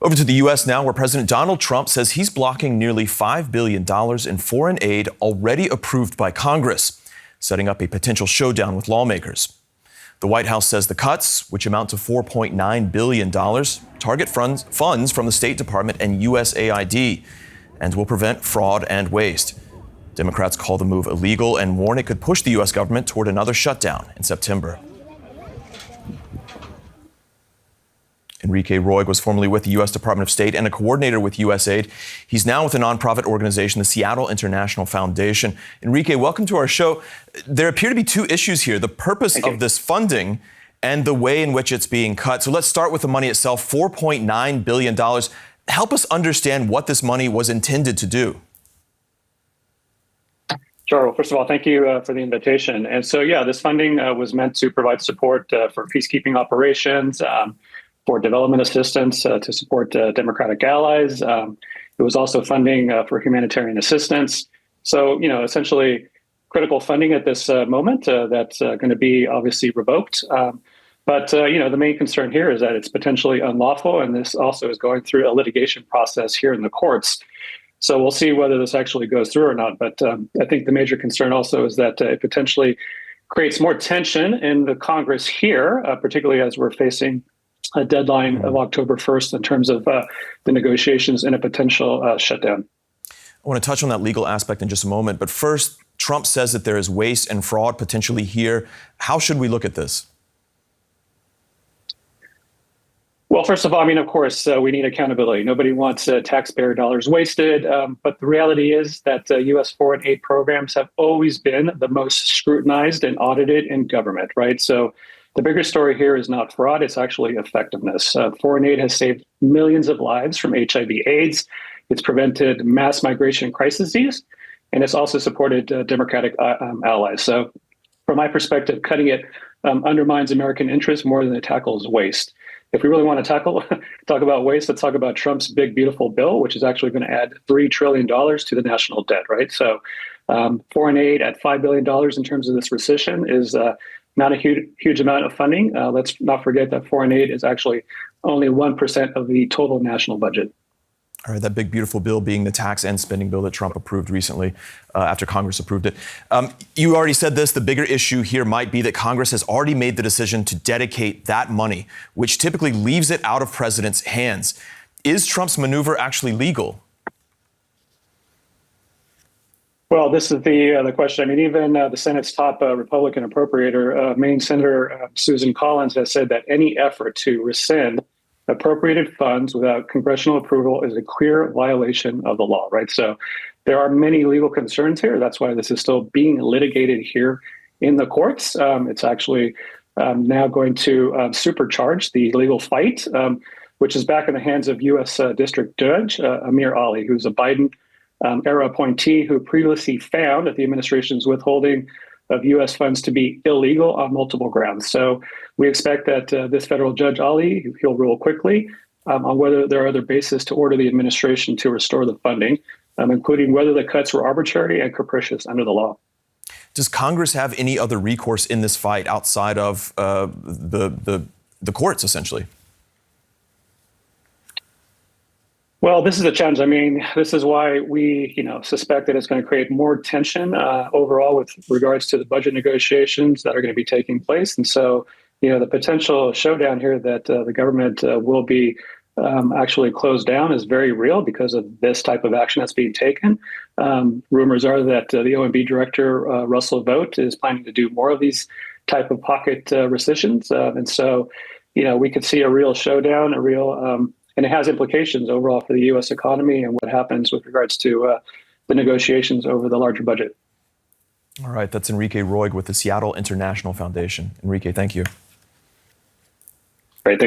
Over to the U.S. now, where President Donald Trump says he's blocking nearly $5 billion in foreign aid already approved by Congress, setting up a potential showdown with lawmakers. The White House says the cuts, which amount to $4.9 billion, target funds from the State Department and USAID and will prevent fraud and waste. Democrats call the move illegal and warn it could push the U.S. government toward another shutdown in September. Enrique Roid was formerly with the U.S. Department of State and a coordinator with USAID. He's now with a nonprofit organization, the Seattle International Foundation. Enrique, welcome to our show. There appear to be two issues here, the purpose of this funding and the way in which it's being cut. So let's start with the money itself, $4.9 billion. Help us understand what this money was intended to do. Sure. Well, first of all, thank you for the invitation. And so, this funding was meant to provide support for peacekeeping operations, for development assistance to support democratic allies. It was also funding for humanitarian assistance. So, essentially critical funding at this moment that's going to be obviously revoked. But the main concern here is that it's potentially unlawful, and this also is going through a litigation process here in the courts. So we'll see whether this actually goes through or not. But I think the major concern also is that it potentially creates more tension in the Congress here, particularly as we're facing a deadline of October 1st in terms of the negotiations and a potential shutdown. I want to touch on that legal aspect in just a moment. But first, Trump says that there is waste and fraud potentially here. How should we look at this? Well, first of all, of course, we need accountability. Nobody wants taxpayer dollars wasted. But the reality is that U.S. foreign aid programs have always been the most scrutinized and audited in government, right? So the bigger story here is not fraud, it's actually effectiveness. Foreign aid has saved millions of lives from HIV/AIDS. It's prevented mass migration crises, and it's also supported democratic allies. So from my perspective, cutting it undermines American interests more than it tackles waste. If we really want to talk about waste, let's talk about Trump's big, beautiful bill, which is actually going to add $3 trillion to the national debt, right? So foreign aid at $5 billion in terms of this recession is not a huge amount of funding. Let's not forget that foreign aid is actually only 1% of the total national budget. All right, that big, beautiful bill being the tax and spending bill that Trump approved recently after Congress approved it. You already said this. The bigger issue here might be that Congress has already made the decision to dedicate that money, which typically leaves it out of presidents' hands. Is Trump's maneuver actually legal? Well, this is the question. Even the Senate's top Republican appropriator, Maine Senator Susan Collins, has said that any effort to rescind appropriated funds without congressional approval is a clear violation of the law, right? So there are many legal concerns here. That's why this is still being litigated here in the courts. It's actually now going to supercharge the legal fight, which is back in the hands of U.S. District Judge Amir Ali, who's a Biden era appointee who previously found that the administration's withholding of U.S. funds to be illegal on multiple grounds. So we expect that this federal judge, Ali, he'll rule quickly on whether there are other bases to order the administration to restore the funding, including whether the cuts were arbitrary and capricious under the law. Does Congress have any other recourse in this fight outside of the courts, essentially? Well, this is a challenge. This is why we, suspect that it's going to create more tension overall with regards to the budget negotiations that are going to be taking place. And so, the potential showdown here that the government will be actually closed down is very real because of this type of action that's being taken. Rumors are that the OMB director, Russell Vought, is planning to do more of these type of pocket rescissions. And so, we could see a real showdown, and it has implications overall for the U.S. economy and what happens with regards to the negotiations over the larger budget. All right, that's Enrique Roid with the Seattle International Foundation. Enrique, thank you. Great.